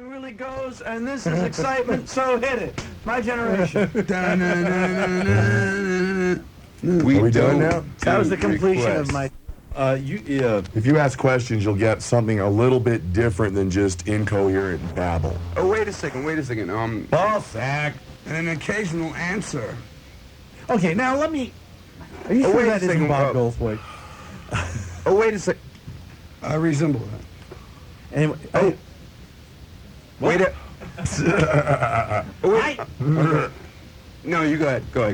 Really goes, and this is excitement, so hit it. My generation. We done now? That was the completion of my... If you ask questions, you'll get something a little bit different than just incoherent babble. Oh, wait a second. Ball sack. And an occasional answer. Okay, now let me... Are you sure wait a that isn't second, Bob Goldthwait? Oh, wait a second. I resemble that. Anyway, Wait a... wait. Okay. No, you go ahead. Go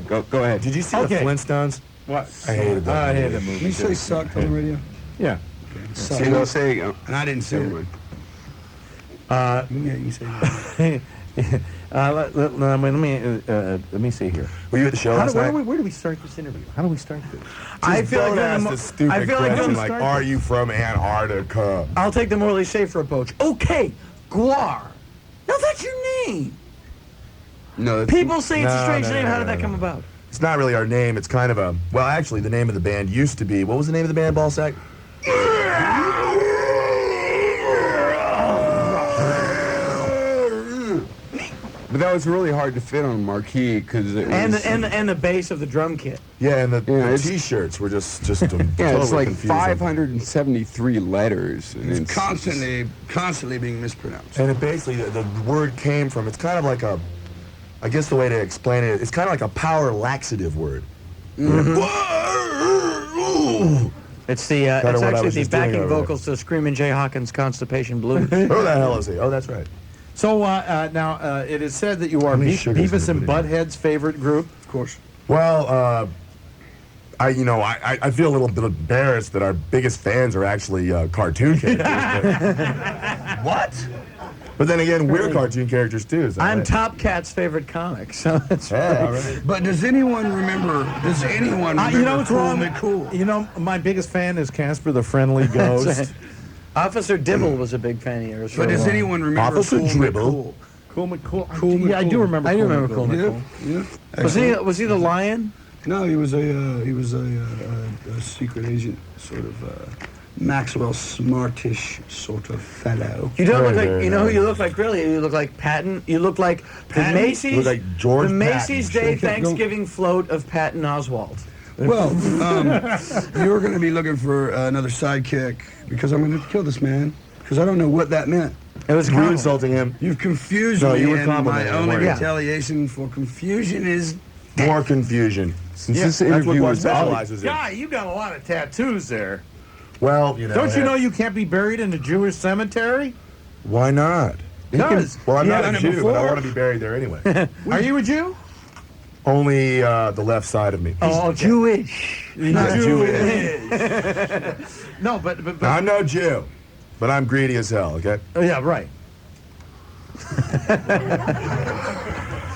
ahead. Did you see Okay. the Flintstones? What? I hated that. I hated that movie. Did you say sucked on the radio? Yeah. See, don't say... And I didn't say never it. mind. Yeah, you say that. Let me see here. Were you at the show last night? Where do we start this interview? How do we start this? Just don't ask the stupid question like, are you from Antarctica? I'll take the morally safer approach. Okay, Gwar. Now that's your name. No, that's... People say it's a strange No, name. no, How did no, that no. come about? It's not really our name. It's kind of a... Well, actually, the name of the band used to be... What was the name of the band, Ballsack? But that was really hard to fit on marquee because it was... And the bass of the drum kit. Yeah, and the it's- T-shirts were just Yeah, totally it's like confusing. 573 letters. And It's constantly being mispronounced. And it basically, the word came from, it's kind of like a, I guess the way to explain it, it's kind of like a power laxative word. It's the Kinda it's what I actually was the just doing backing over there. vocals to Screamin' Jay Hawkins' Constipation Blues. Who the hell is he? Oh, that's right. So now it is said that you are many sugars Beavis did and I put in? Butthead's favorite group. Of course. Well, I feel a little bit embarrassed that our biggest fans are actually cartoon characters. What? But then again, we're cartoon characters too. So I'm Top Cat's favorite comic. So that's Yeah, all right. But does anyone remember? you know what's Cool wrong? McCool? You know, my biggest fan is Casper the Friendly Ghost. Officer Dibble was a big fan of yours. But does anyone remember Officer Cool Dribble? McCool? Cool McCool? Cool Yeah, I do McCool. remember. I do remember Cool Yeah, McCool. yeah. Was he the lion? No, he was a secret agent, sort of Maxwell Smartish sort of fellow. You don't look Very, like. very You know who nice. you look like? Really, you look like Patton. You look like Patton? the Macy's. You look like George the Macy's Patton. Day Thanksgiving float of Patton Oswalt. Well, you're going to be looking for another sidekick because I'm going to kill this man because I don't know what that meant. It was Were you comical. insulting him? You've confused No, me, you were and my complimenting him, only weren't you? retaliation for confusion is More confusion. Since Yeah, this that's what interview Gwar was specializes in. Guy, you got a lot of tattoos there. Well, you know. Don't you know you can't be buried in a Jewish cemetery? Why not? Because Well, I'm You not done a it Jew, but I before? want to be buried there anyway. Are you a Jew? Only the left side of me. Oh, okay. Jewish. Not Jewish. No, but I'm no Jew, but I'm greedy as hell, okay? yeah, right.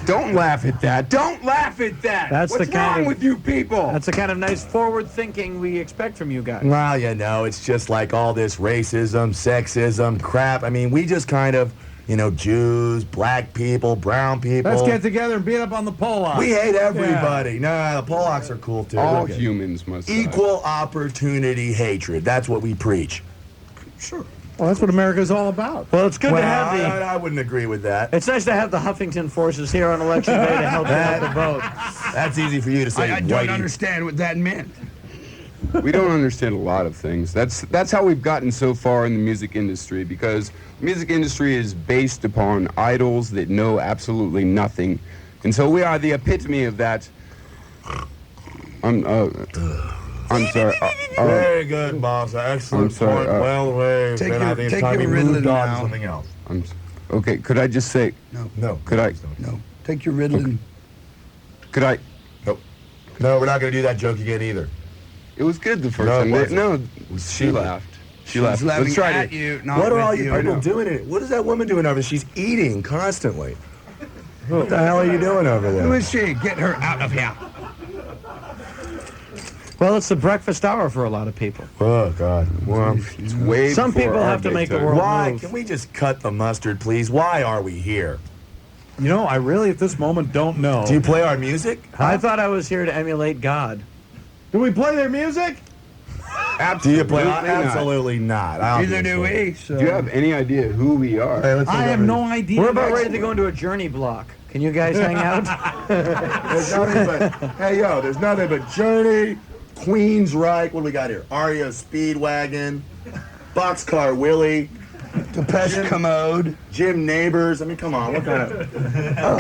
Don't laugh at that. Don't laugh at that. That's What's the kind wrong of- with you people? That's the kind of nice forward thinking we expect from you guys. Well, you know, it's just like all this racism, sexism, crap. I mean, we just kind of, you know, Jews, black people, brown people. Let's get together and beat up on the Polacks. We hate everybody. No, the Polacks are cool too. All Look at it. humans must Equal opportunity hatred. That's what we preach. Sure. Well, that's what America's all about. Well, it's good to have the... I wouldn't agree with that. It's nice to have the Huffington forces here on election day to help out the vote. That's easy for you to say, I don't whitey. understand what that meant. We don't understand a lot of things. That's how we've gotten so far in the music industry, because the music industry is based upon idols that know absolutely nothing. And so we are the epitome of that. I'm sorry. Very good, boss. Excellent I'm sorry, point. Well raised. take And your- I think it's take time we your moved Ritalin on to now. something else. Okay, could I just say, No. could I, No. Take your Ritalin. could I, Nope. No, we're not going to do that joke again either. it was good the first No, it time. wasn't. No, was she stupid. laughed. She She's laughed. laughing Let's try at to, you, not What are with all you I people know. doing? What is that woman doing over there? She's eating constantly. What the hell are you doing over Who there? is she? Get her out of here. Well, it's the breakfast hour for a lot of people. Oh, God. Well, it's way Some before people our have to make the daytime. world why? move. Can we just cut the mustard, please? Why are we here? You know, I really at this moment don't know. Do you play our music? I thought I was here to emulate God. Do we play their music? Do you play? Absolutely not. Absolutely not. Neither do obviously. we. So. Do you have any idea who we are? Hey, let's I look have over no this. idea. We're about ready to go into a journey block. Can you guys hang out? There's nothing but, hey, yo, there's nothing but Journey, Queensryche. What do we got here? Aria Speedwagon, Boxcar Willie, Depeche Commode. Jim Neighbors. I mean, come on. What kind of.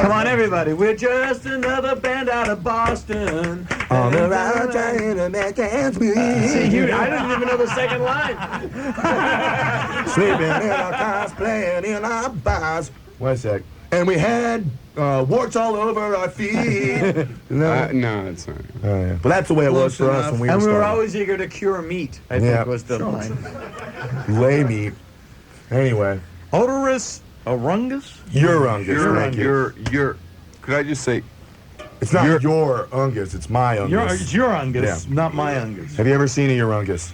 Come on, everybody. We're just another band out of Boston. On the road trying to make ends meet. See, I didn't even know the second line. Sleeping in our cars, playing in our bars. Wait a sec. And we had warts all over our feet. No, it's not. Oh, yeah. But that's the way it was for us when we And we were starting. always eager to cure meat, I Yeah. think was the line. Lay meat. Anyway, Odorous Orungus? your Ungus. Thank you. You're. Could I just say? It's not your Ungus, it's my Ungus. It's your Ungus, Yeah. not my Ungus. Have you ever seen a Urungus?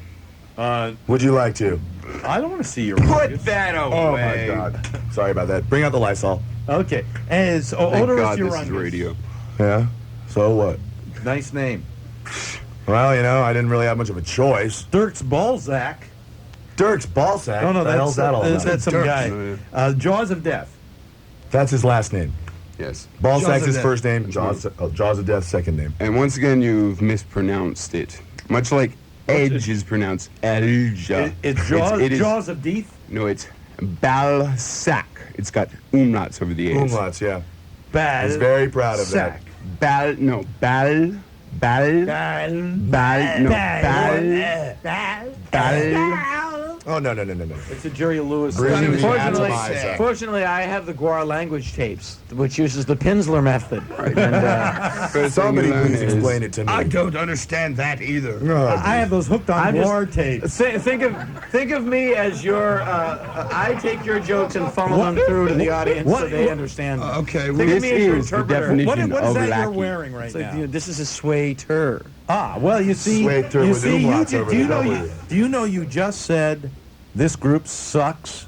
Would you like to? I don't want to see your Put Ungus. that away. Oh my God. Sorry about that. Bring out the Lysol. Okay. And so Thank Odorous God this Urungus. is radio. Yeah? So what? Nice name. Well, you know, I didn't really have much of a choice. Dirks Balzac. Dirks Ballsack. No, the hell's that all about? that's some Dirks. guy. Oh, Jaws of Death. That's his last name. Yes. Ballsack's Jaws of his Death. first name. Jaws of Death, second name. And once again, you've mispronounced it. Much like Edge is pronounced Edge. It's Jaws, it is- Jaws of Death. No, it's Balsac. It's got umlauts over the A's. Umlauts, yeah. Bad. He's very proud of that. Sack. Bal, no, Bal, Oh, no. It's a Jerry Lewis. Bring me Fortunately, atomizer. fortunately, I have the Gwar language tapes, which uses the Pinsler method. And, Somebody please explain it to me. I don't understand that either. Oh, I have those hooked on I'm just- war tapes. think of me as your. I take your jokes and funnel them through to the audience so they understand. Okay, Think well, of This me as your is the interpreter. definition What is of that you're lackey. wearing right It's like, now? this is a sweater. Ah, well, you see, Sway through you with see, umlauts over do you the know, W. do you know you just said this group sucks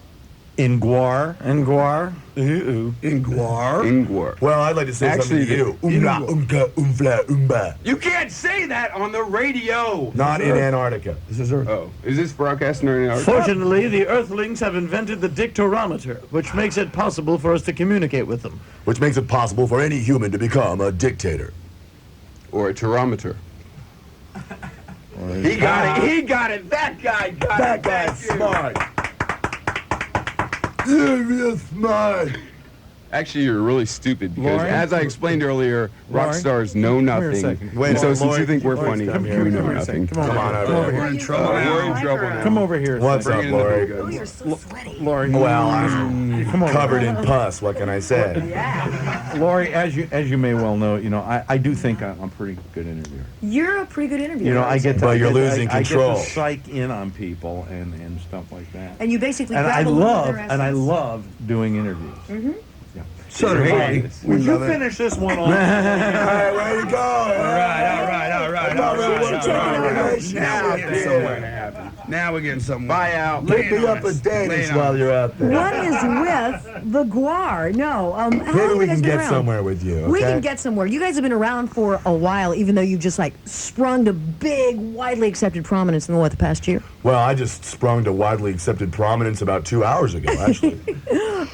in Gwar? And Gwar. Ooh. in Gwar. Ingwar. Well, I'd like to say Actually, something to you. Umla, umka, umfla, umba. You can't say that on the radio. Not in Antarctica. This is her. Oh, is this broadcasting or not? Fortunately, the Earthlings have invented the dictorometer, which makes it possible for us to communicate with them. Which makes it possible for any human to become a dictator. Or a thermometer. He got it. He got it. That guy got That it. guy's Thank you. smart. You're real smart. Actually, you're really stupid because, Lauren? as I explained earlier, rock Lauren? stars know here a nothing. second. Wait, And so, Lauren, since you think we're Lauren's funny, come we here. know Come here a nothing. second. Come on, Come on over here. We're in trouble We're now. in trouble now. Come over here. What's Bring up, in the Lori? big Oh, guns. you're so sweaty. Lori, Well, I'm come over. covered in pus. What can I say? Lori, as you may well know, I do think I'm a pretty good interviewer. You're a pretty good interviewer. You know, I get to, But you're losing I control. get to psych in on people and stuff like that. And you basically And grab I a little love of their essence. doing interviews. Mm-hmm. Yeah. So do we. We Would you love it. finish this one off? Hey, where you going? All right. Now we're getting somewhere. Now we're getting somewhere. Buy out. Pick me up a Danish while you're out there. What is with the Gwar? No, how long Maybe have we you guys can been get around? somewhere with you, okay? We can get somewhere. You guys have been around for a while, even though you've just like sprung to big, widely accepted prominence in the past year. Well, I just sprung to widely accepted prominence about 2 hours ago, actually.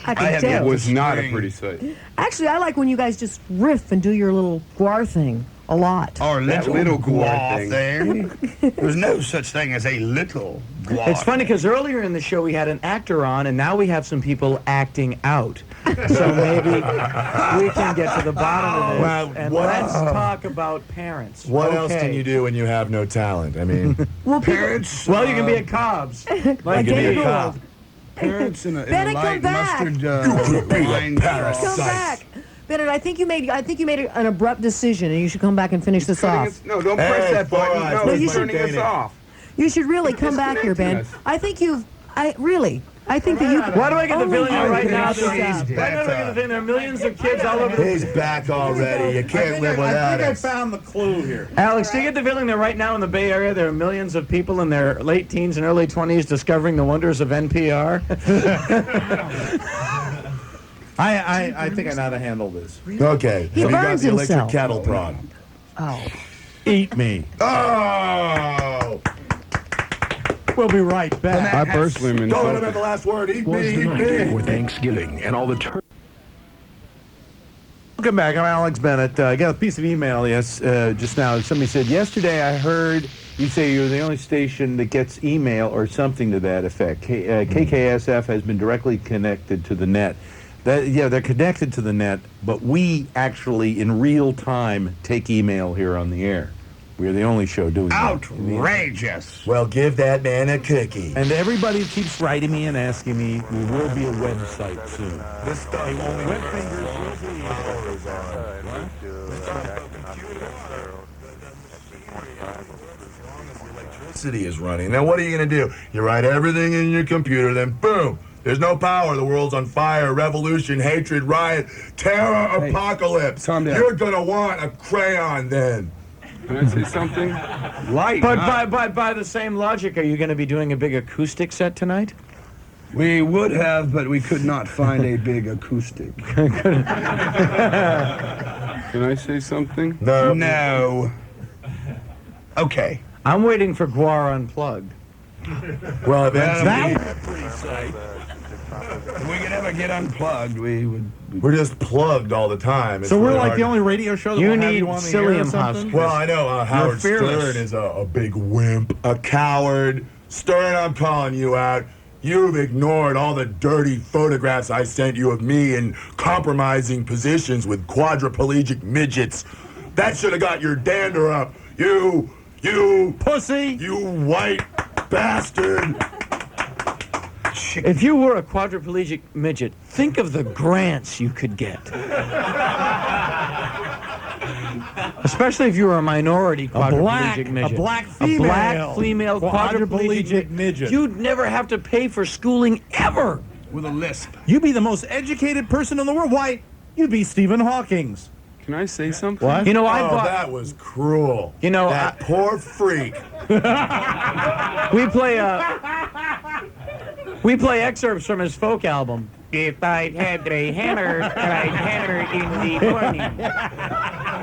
I can It tell. was not a pretty sight. Actually, I like when you guys just riff and do your little Gwar thing a lot. Our little, little Gwar Gwar thing. There's no such thing as a little Gwar. It's funny because earlier in the show we had an actor on, and now we have some people acting out. So maybe we can get to the bottom of this. Well, and what- let's talk about parents. What else Okay. can you do when you have no talent? I mean, Well, people, Parents. Well, you can be a Cobbs. Like Dana me. Gould. Parents in a Bennett, come light back. mustard wine Come sauce. back. Bennett, I think you made an abrupt decision, and you should come back and finish this off. No, don't press Hey, that button. boys, No, no, he's you should- turning us off. You should really come back here, Ben. Disconnecting us. I think that you. Why do I get the feeling that right now Stop. why do I get the feeling there are millions of kids all over the he's back already. You can't live I without think I us. found the clue here. Alex, do you get the feeling that right now in the Bay Area there are millions of people in their late teens and early 20s discovering the wonders of NPR? I think I know how to handle this. Okay, He have you got burns the electric himself. kettle prod? Oh. Eat me. Oh! We'll be right back. I personally am Don't let him insulted. have the last word. Eat Was me, the eat night me. for Thanksgiving and all the Welcome back. I'm Alex Bennett. I got a piece of email just now. Somebody said, yesterday I heard you say you're the only station that gets email or something to that effect. KKSF has been directly connected to the net. Yeah, they're connected to the net, but we actually, in real time, take email here on the air. We're the only show doing that. Outrageous. Well, give that man a cookie. And everybody keeps writing me and asking me, will there be a website soon? This stuff only Web fingers will be. electricity is running. Now, what are you going to do? You write everything in your computer, then boom, there's no power. The world's on fire. Revolution, hatred, riot, terror, apocalypse. calm down. You're going to want a crayon then. Can I say something? Light. But by the same logic, are you going to be doing a big acoustic set tonight? We would have, but we could not find a big acoustic. Can I say something? No. No. Okay. I'm waiting for Gwar Unplugged. Well, eventually, If we could ever get unplugged, we would. we're just plugged all the time. It's So we're really like hard the to- only radio show that You won't have need you on the air or psyllium something? husk. Well, I know Howard fearless. Stern is a big wimp, a coward. Stern, I'm calling you out. You've ignored all the dirty photographs I sent you of me in compromising positions with quadriplegic midgets. That should have got your dander up. You Pussy! you white bastard. If you were a quadriplegic midget, think of the grants you could get. Especially if you were a minority quadriplegic midget. A black A black female quadriplegic midget. You'd never have to pay for schooling ever. With a lisp. You'd be the most educated person in the world. Why? You'd be Stephen Hawking's. Can I say something? What? You know, I Oh, bought. that was cruel. You know, that poor freak. We play excerpts from his folk album. If I had a hammer, I'd hammer in the morning.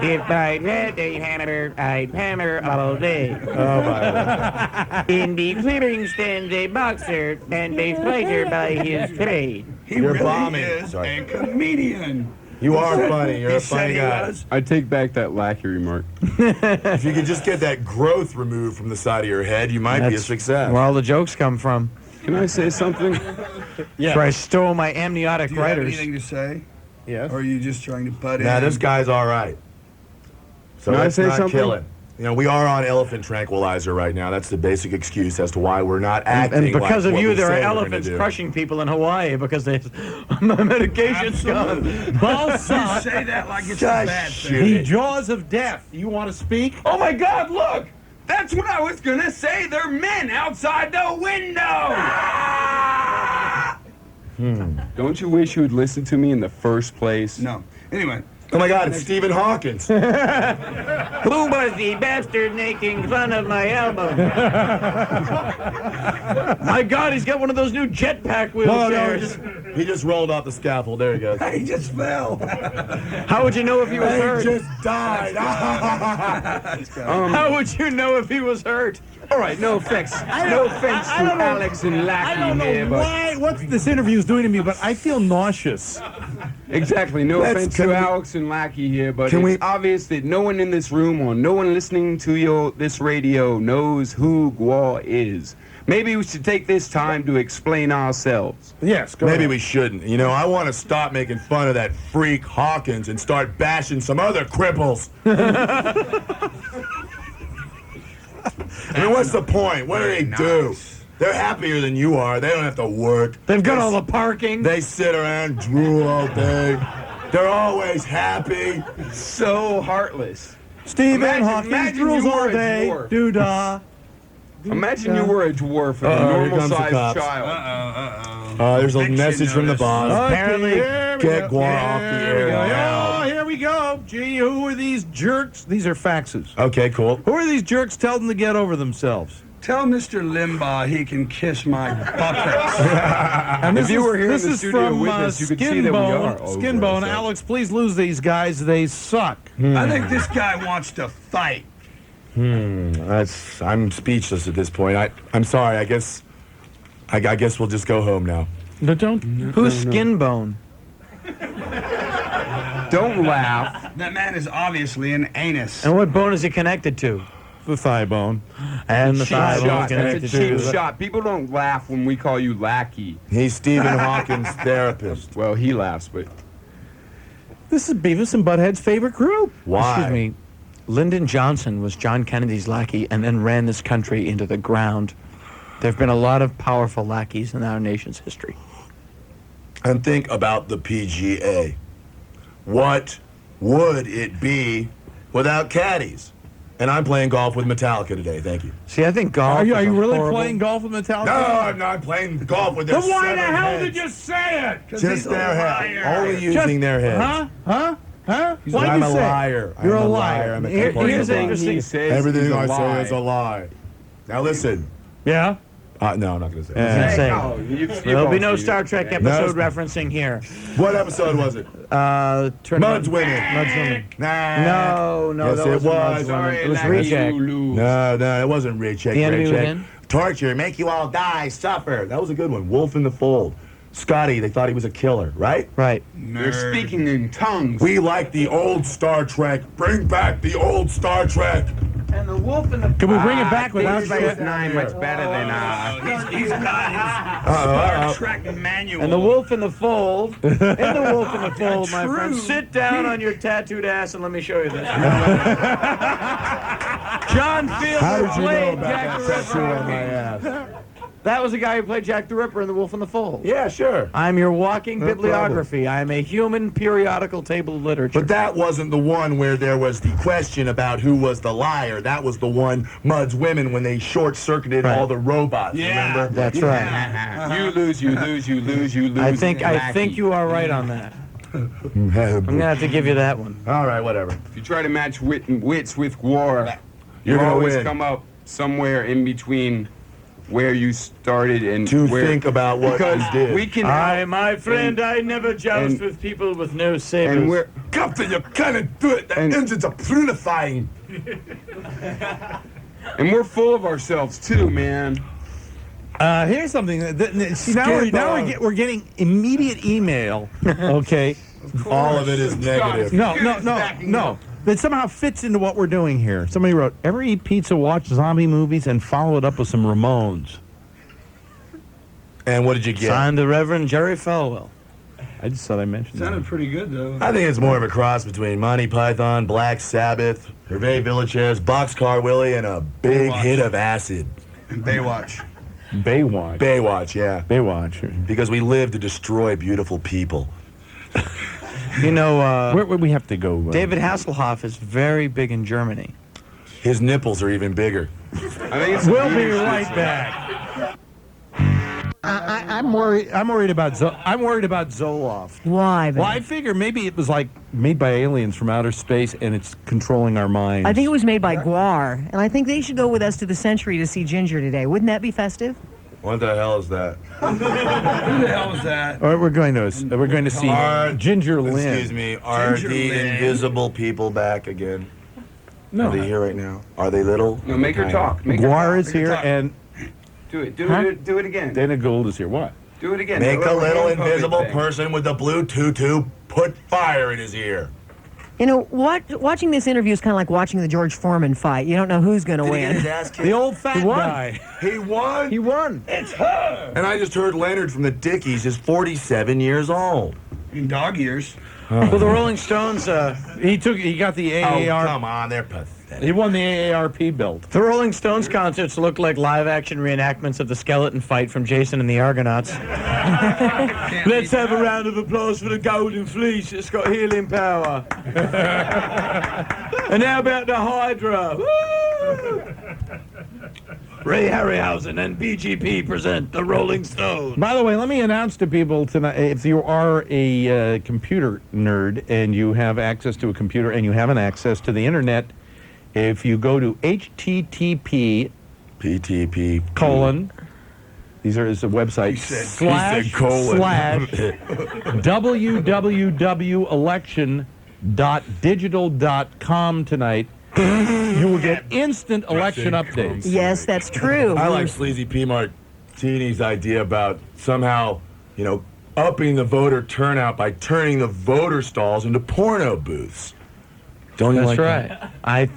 If I had a hammer, I'd hammer all day. Oh, my. In the clearing stands a boxer and a fighter by his trade. He You're really bombing. is Sorry. a comedian. You are funny. You're He a said funny he guy. was. I take back that lackey remark. If you could just get that growth removed from the side of your head, you might be a success. Where all the jokes come from. Can I say something? Yeah. Where I stole my amniotic Do you have writers. anything to say? Yes. Or are you just trying to butt Now in? this guy's all right. So Can I let's say not something? kill him. You know, we are on elephant tranquilizer right now. That's the basic excuse as to why we're not acting. And because like of what you, we there are say we're gonna elephants do. crushing people in Hawaii because they my medication's gone. You Balsa, say that like it's Just a bad shoot thing. the it. jaws of death. You want to speak? Oh my God! Look, that's what I was gonna say. There are men outside the window. Don't you wish you would listen to me in the first place? No. Anyway. Oh my God, it's Stephen Hawkins. Who was the bastard making fun of my album? My God, he's got one of those new jetpack Oh, no, wheelchairs. he just rolled off the scaffold. There he goes. He just fell. How would you know if he was He hurt? just died. How would you know if he was hurt? All right, no offense. No offense to Alex and I Lackey don't here, know but why. What this interview is doing to me, but I feel nauseous. exactly. No Let's- offense can to we- Alex and Lackey here, but Can it's we- obvious that no one in this room or no one listening to this radio knows who Gwar is. Maybe we should take this time to explain ourselves. Yes, go Maybe ahead. we shouldn't. You know, I want to stop making fun of that freak Hawkins and start bashing some other cripples. I mean, what's the point? What do they do? They're happier than you are. They don't have to work. They've got all the parking. They sit around, drool all day. They're always happy. So heartless. Stephen Imagine Hawkins drools you were all a day. dwarf. Doo-dah. Imagine you were a dwarf, a Uh-oh, here comes the normal-sized cops. child. There's a Eviction message from the notice. boss. Apparently, Get Gwar off the air now. Oh, here we go. Gee, who are these jerks? These are faxes. Okay, cool. Who are these jerks? Tell them to get over themselves. Tell Mr. Limbaugh he can kiss my buttocks. And If you were here in this the is studio from, with us, you could see that we are over Skinbone. ourselves. Alex, please lose these guys. They suck. I think this guy wants to fight. I'm speechless at this point. I'm sorry. I guess we'll just go home now. No, don't. Who's skin bone? Don't laugh. That man is obviously an anus. And what bone is he connected to? The thigh bone. And the Cheap thigh bone shot. connected That's a cheap to. shot. People don't laugh when we call you lackey. He's Stephen Hawking's therapist. Well, he laughs, but This is Beavis and Butthead's favorite group. Why? Excuse me. Lyndon Johnson was John Kennedy's lackey and then ran this country into the ground. There have been a lot of powerful lackeys in our nation's history. And think about the PGA. What would it be without caddies? And I'm playing golf with Metallica today. Thank you. See, I think golf. Are you is a really horrible- playing golf with Metallica? No, I'm not playing golf with their Then why the severed hell heads. did you say it? Just their head. Only using their heads. Huh? Why'd I'm you a say it? liar. You're I'm a a liar. liar. I'm a Here's complete the liar. interesting- he says Everything is a I lie. say is a lie. Now listen. Yeah? No, I'm not going to say it. I was Hey, gonna oh, say, you there'll be both no do. Star Trek episode referencing here. What episode was it? Mud's Women. Mud's Women. Nah. No, Yes, that it wasn't Mud's was. Women. It was Lackey, Recheck. you lose. No, it wasn't Recheck. The enemy Recheck. within? Torture, make you all die, suffer. That was a good one. Wolf in the Fold. Scotty, they thought he was a killer, right? Right. They're speaking in tongues. We like the old Star Trek. Bring back the old Star Trek. And the wolf in the. Can we bring it back without Deep Space Nine much better than He's got his Star Trek manual. And the wolf in the fold. In the wolf in the fold, my friend. Sit down on your tattooed ass and let me show you this. John How Fielder did you know played about Jack that the tattoo on my Ripper. ass? That was the guy who played Jack the Ripper in The Wolf in the Fold. Yeah, sure. I'm your walking No bibliography. I am a human periodical table of literature. But that wasn't the one where there was the question about who was the liar. That was the one, Mud's Women, when they short-circuited Right. all the robots, remember? That's right. You lose, you lose, you lose, you lose. I think Lackey. you are right on that. I'm gonna have to give you that one. All right, whatever. If you try to match wits with Gwar, You're you gonna always win. come up somewhere in between where you started and To where, think about what because you did. we can. My friend, I never joust and- with people with no sabers. and we're Captain, you cannot do it. The And- engines are purifying. and we're full of ourselves too, man. Here's something. See, we're getting immediate email. Okay. All of it is negative. No. That somehow fits into what we're doing here. Somebody wrote, ever eat pizza, watch zombie movies, and follow it up with some Ramones? And what did you get? Signed the Reverend Jerry Falwell. I just thought I mentioned Sounded that. pretty good, though. I think it's more of a cross between Monty Python, Black Sabbath, Hervé Villachez, Boxcar Willie, and a big Baywatch. hit of acid. Baywatch. Baywatch. Baywatch, yeah. Baywatch. Because we live to destroy beautiful people. You know, Where would we have to go? David Hasselhoff is very big in Germany. His nipples are even bigger. I think it's We'll be right back. I'm worried. I'm worried about Zoloft. Why? Well, I Ben? figure maybe it was like made by aliens from outer space, and it's controlling our minds. I think it was made by Gwar, and I think they should go with us to the Century to see Ginger today. Wouldn't that be festive? What the hell is that? Who the hell was that? All right, we're going to see Ginger Lynn. Excuse me, are Ginger the Lynn. invisible people back again? No. Are they here right now? Are they little? No, make her talk. Make her Gwar talk. is here, and Do it. Do Huh? it. Do it again. Dana Gould is here. What? Do it again. Make a little hand puppet invisible thing. person with the blue tutu put fire in his ear. You know, watching this interview is kind of like watching the George Foreman fight. You don't know who's going to Did he get his win. ass kicked? The old fat won. guy. He won? He won. And I just heard Leonard from the Dickies is 47 years old. In dog years. Well, the Rolling Stones, He got the Oh, AAR. come on, they're pathetic. He won the AARP belt. the Rolling Stones concerts look like live-action reenactments of the skeleton fight from Jason and the Argonauts. Let's have a round of applause for the Golden Fleece. It's got healing power. And how about the Hydra? Woo! Ray Harryhausen and BGP present the Rolling Stones. By the way, let me announce to people tonight, if you are a computer nerd and you have access to a computer and you haven't access to the internet, if you go to http PTP. colon, these are is a website, He said slash colon. www.election.digital.com tonight, You will get instant election updates. Yes, that's true. I like Sleazy P. Martini's idea about somehow, upping the voter turnout by turning the voter stalls into porno booths. Don't you That's like right.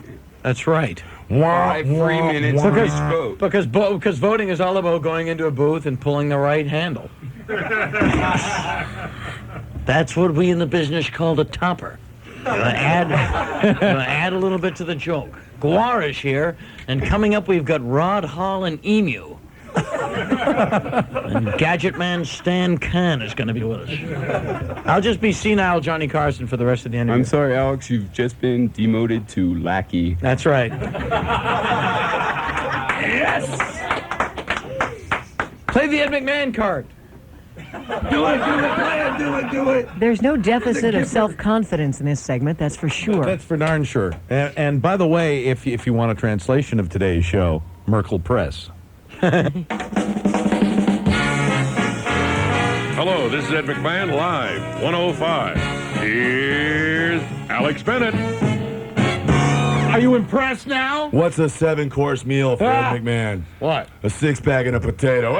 That's right. 5 free minutes for each vote. Because voting is all about going into a booth and pulling the right handle. That's what we in the business call a topper. Add a little bit to the joke. Gwar is here, and coming up we've got Rod Hall and Emu. And Gadget Man Stan Khan is going to be with us. I'll just be senile Johnny Carson for the rest of the interview. I'm sorry, Alex, you've just been demoted to lackey. That's right. Yes! Play the Ed McMahon card. Do it. There's no deficit of self-confidence in this segment, that's for sure. That's for darn sure. And by the way, if you want a translation of today's show, Merkel Press. Hello, this is Ed McMahon, Live 105. Here's Alex Bennett. Are you impressed now? What's a 7-course meal for Ed McMahon? What? A 6-pack and a potato.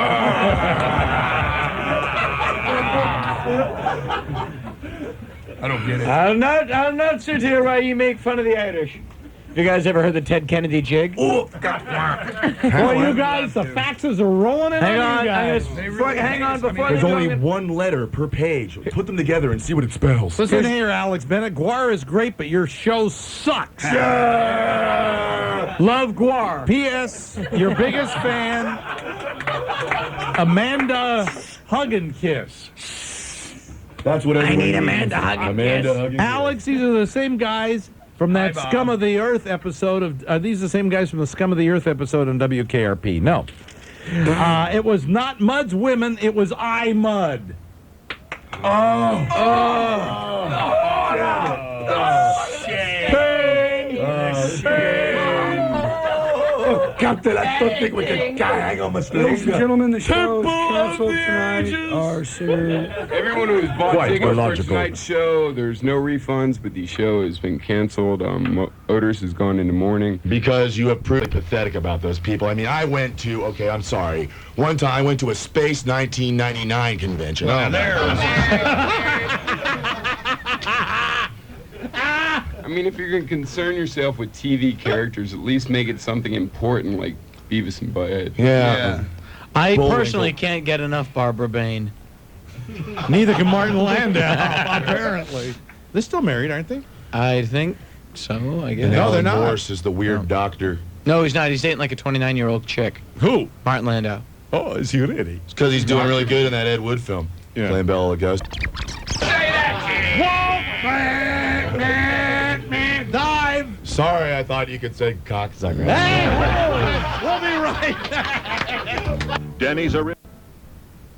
I don't get it. I'll not sit here while you make fun of the Irish. You guys ever heard the Ted Kennedy jig? Oh, Boy, you guys, the faxes are rolling in on you guys. Hang on before There's they only go in. one letter per page. Put them together and see what it spells. Listen here, Alex Bennett. Gwar is great, but your show sucks. Love Gwar. P.S. Your biggest fan, Amanda Hug and Kiss. That's what everyone need needs. Amanda Hug and Amanda Kiss. Hug and Alex, these are the same guys from that Scum of the Earth episode of. Are these the same guys from the Scum of the Earth episode on WKRP? No. It was not Mud's women. It was I Mud. Captain, I don't think we can hang on my Ladies and gentlemen, the show is canceled tonight. Our singer. Everyone who's bought Quite tickets for illogical. tonight's show, there's no refunds, but the show has been canceled. Otis has gone into mourning. Because you have proved pathetic about those people. I mean, I went to, I'm sorry. One time I went to a Space 1999 convention. I mean, if you're going to concern yourself with TV characters, at least make it something important like Beavis and Butthead. Yeah. I Bullwinkle. personally can't get enough Barbara Bain. Neither can Martin Landau, apparently. They're still married, aren't they? I think so, I guess. And No, they're Alan not. Morse is the weird doctor. No, he's not. He's dating like a 29-year-old chick. Who? Martin Landau. Oh, is he really? It's because he's doing really good in that Ed Wood film. Yeah. Playing Bela Lugosi. Dive! Sorry, I thought you could say cocksucker. We'll be right. Denny's are. By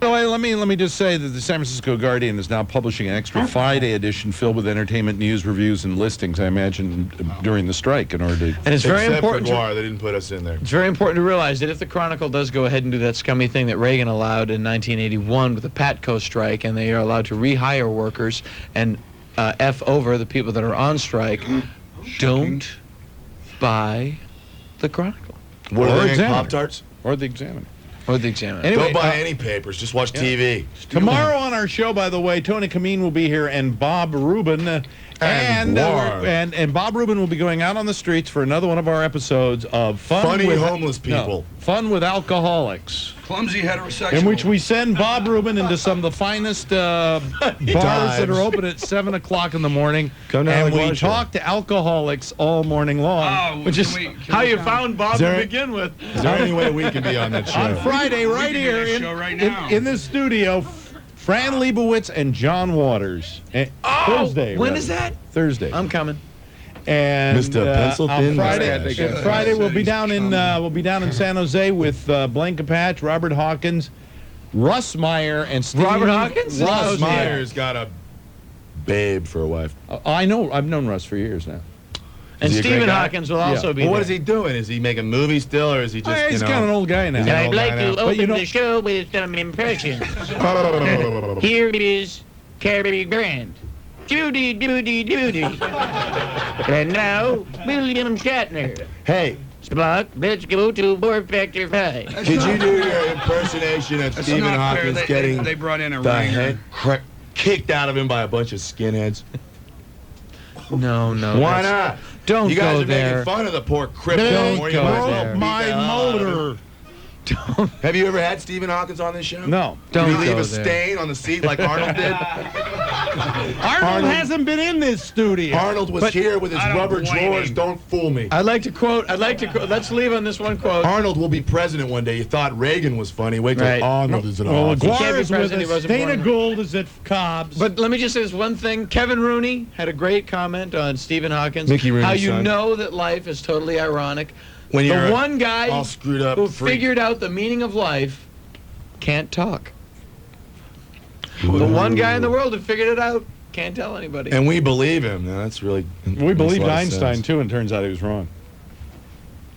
the way, let me just say that the San Francisco Guardian is now publishing an extra Friday edition filled with entertainment news, reviews, and listings. I imagine during the strike in order to. And it's very important. Gwar, they didn't put us in there. It's very important to realize that if the Chronicle does go ahead and do that scummy thing that Reagan allowed in 1981 with the Patco strike, and they are allowed to rehire workers and F over the people that are on strike, don't buy the Chronicle. What Or are they, Examiner. Pop-Tarts? Or the Examiner. Or the Examiner. Anyway, Don't buy any papers, just watch TV. Tomorrow on our show, by the way, Tony Kameen will be here and Bob Rubin. And Gwar. and Bob Rubin will be going out on the streets for another one of our episodes of Funny homeless people. Fun with Alcoholics, Clumsy heterosexual. in which we send Bob Rubin into some of the finest bars that are open at 7 o'clock in the morning. Come to and we Alex Bennett. talk to alcoholics all morning long, which is how you found Bob to begin with. Is there any way we can be on that show? On Friday, right here in the studio, Fran Lebowitz and John Waters. Thursday. When rather. is that? Thursday. I'm coming. And Mr. Pencil on Thin Friday, Mustache. Friday we'll be down in San Jose with Blaine Capatch, Robert Hawkins, Russ Meyer, and Steve. Robert Hawkins? Russ Oh, Meyer's got a babe for a wife. I know. I've known Russ for years now. And he a great Stephen guy? Hawkins will also be Well, what there. is he doing? Is he making movies still, or is he just, He's kind of an old guy now. He's an I'd old like guy to now. open you know- the show with some impressions. Here is Cary Grant. Judy, Judy, Judy. And now, William Shatner. Hey, Spock, let's go to Warp Factor 5. could you do your impersonation of That's Stephen not fair. Hawkins getting They brought in a the ringer. head kicked out of him by a bunch of skinheads? No, no. Why that's- not? Don't You guys go are there. making fun of the poor cripple. Don't Or you go might as well there. beat My the hell out of him. motor. Have you ever had Stephen Hawkins on this show? No. Don't Did he leave go a there. stain on the seat like Arnold did? Arnold hasn't been in this studio. Arnold was here with his I don't rubber blame drawers. him. Don't fool me. I'd like to quote, let's leave on this one quote. Arnold will be president one day. You thought Reagan was funny. Wait till Right. Arnold is in Well, office. can't Gwar be is with president, he us. wasn't Dana born. Gould is at Cobb's. But let me just say this one thing. Kevin Rooney had a great comment on Stephen Hawkins. Mickey Rooney's how you son. know that life is totally ironic. When you're The one guy all screwed up who freak. figured out the meaning of life can't talk. The one guy in the world who figured it out can't tell anybody. And we believe him. Now, that's really. We believed makes a lot of Einstein, sense. too, and turns out he was wrong.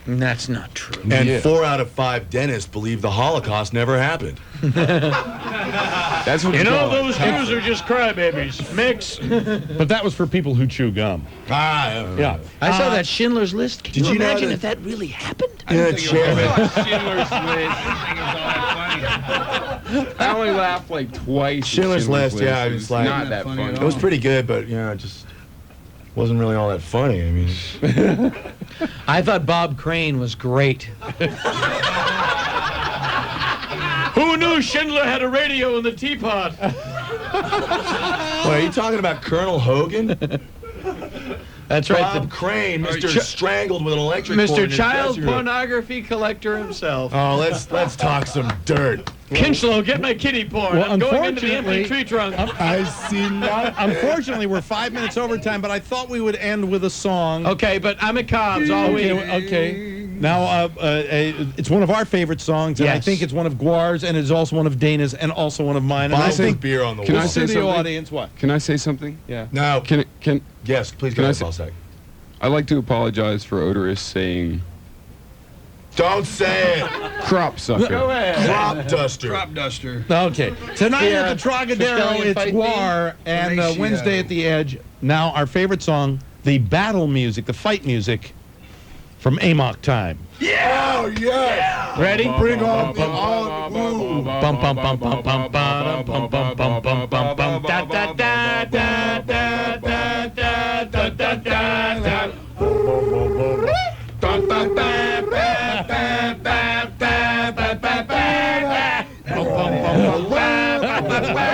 And that's not true. And Yeah. 4 out of 5 dentists believe the Holocaust never happened. That's what You you know, call it. those Jews are just crybabies. Mix. But that was for people who chew gum. Yeah. I saw that Schindler's List. Can Did you you know imagine that- if that really happened? Yeah, chairman. Schindler's List. I think it's all that funny. I only laughed like twice. at Schindler's List, yeah, it was like- not that funny funny. at It was pretty good, but yeah, it just wasn't really all that funny. I mean, I thought Bob Crane was great. Who knew Schindler had a radio in the teapot? what, are you talking about Colonel Hogan? That's right. Bob Crane, Mr. Ch- Strangled with an electric cord in Mr. his Child dressing room. pornography collector himself. Oh, let's talk some dirt. Kinchlow, get my kitty porn. Well, I'm going into the empty unfortunately- tree trunk. I see not. Unfortunately, we're 5 minutes over time, but I thought we would end with a song. Okay, but I'm at Cobb's all week. Okay. Now, it's one of our favorite songs, and I Yes. think it's one of Gwar's, and it's also one of Dana's, and also one of mine. And Buy I some think beer on the Can wall. I the say studio something? audience, what? Can I say something? Yeah. No. Can Yes, please Can go I ahead, say- Paul. I'd like to apologize for Odorous saying Don't say it. crop sucker. Go ahead. Crop duster. Crop duster. Okay. Tonight Yeah, at the Trocadero, Australian it's fight Gwar, and Horatio. Wednesday at the Edge. Now, our favorite song, the battle music, the fight music from Amok Time. Oh, yes. Ready? Bring on the all. Ooh. Bum bum bum bum bum bum bum bum bum bum bum bum da da da da da da da da da da. Bum bum ba ba ba ba ba ba ba ba. Bum bum bum ba ba ba ba.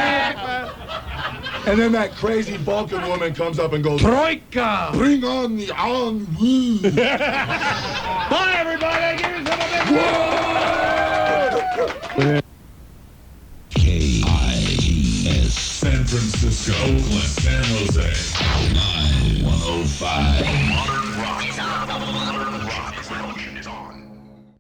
And then that crazy Balkan woman comes up and goes, Troika. bring on the ennui. Bye everybody. Give yourself a big KIES. San Francisco, Oakland, San Jose.